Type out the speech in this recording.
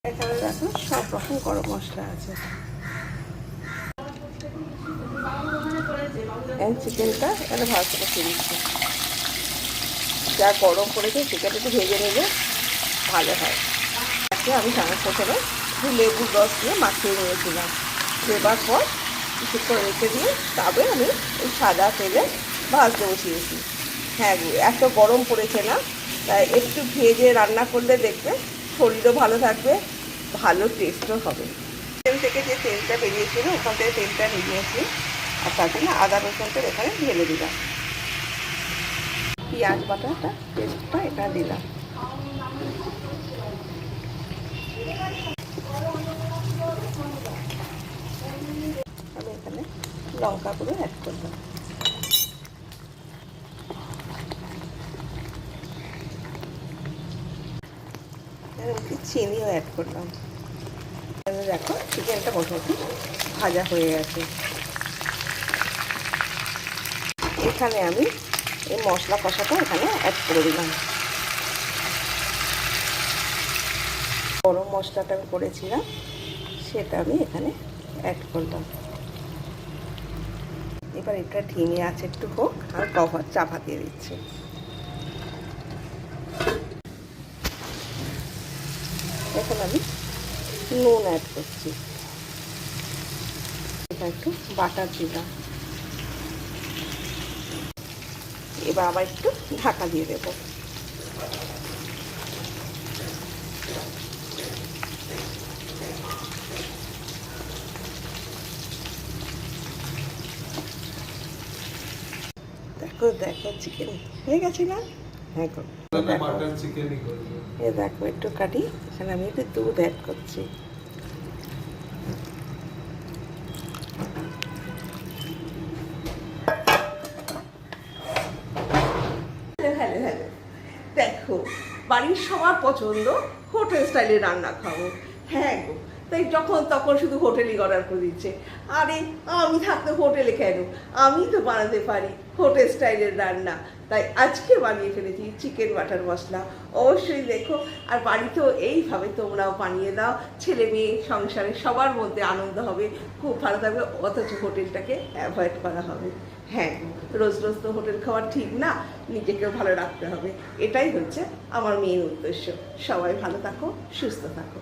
এখানে দেখো সব রকম গরম মশলা আছে। চিকেনটা এখানে ভাজতে বসিয়ে দিচ্ছি। যা গরম পড়েছে চিকেনটা একটু ভেজে নিলে ভালো হয়। আজকে আমি প্রথমে একটু লেবুর রস দিয়ে মাখিয়ে নিয়েছিলাম। দেবার পর কিছুক্ষণ রেখে দিয়ে তবে আমি ওই সাদা তেলে ভাজতে বসিয়েছি। হ্যাঁ গো, এত গরম পড়েছে না, তাই একটু ভেজে রান্না করলে দেখবে শরীরও ভালো থাকবে, ভালো টেস্টও হবে। তেল থেকে যে তেলটা বেরিয়েছিল ওখান থেকে তেলটা নিয়েছি, আর তার জন্য আদা রসুনটা এখানে ঢেলে দিলাম। পেঁয়াজ বাটাটা পেস্টটা এখানে দিলাম। আমি এখানে লঙ্কা গুঁড়ো অ্যাড করলাম। চিনিও অ্যাড করলাম। দেখো চিকেনটা মোটামুটি ভাজা হয়ে গেছে। এখানে আমি এই মশলা কষাটা এখানে অ্যাড করে দিলাম। গরম মশলাটা আমি করেছিলাম সেটা আমি এখানে অ্যাড করলাম। এবার এটা ধিমে আছে একটু হোক, আর কভার চাপা দিয়ে দিচ্ছি। এখন আমি নুন অ্যাড করছি। এটা একটু বাটার দিলাম। এবার আবার একটু ঢাকা দিয়ে দেবো। দেখো দেখো চিকেন হয়ে গেছে না? দেখো দেখো একটু কাটি, এখানে আমি একটু দুধ অ্যাড করছি। দেখো বাড়ির সবার পছন্দ হোটেল স্টাইলে রান্না খাবো। হ্যাঁ গো, তাই যখন তখন শুধু হোটেলই অর্ডার করে দিচ্ছে। আরে আমি থাকতে হোটেলে কেন, আমি তো বানাতে পারি হোটেল স্টাইলের রান্না। তাই আজকে বানিয়ে ফেলেছি চিকেন বাটার মশলা। অবশ্যই দেখো, আর বাড়িতেও এইভাবে তোমরাও বানিয়ে দাও। ছেলে মেয়ে সংসারে সবার মধ্যে আনন্দ হবে, খুব ভালো থাকবে, অথচ হোটেলটাকে অ্যাভয়েড করা হবে। হ্যাঁ, রোজ রোজ তো হোটেল খাওয়া ঠিক না, নিজেকেও ভালো রাখতে হবে। এটাই হচ্ছে আমার মেন উদ্দেশ্য। সবাই ভালো থাকো, সুস্থ থাকো।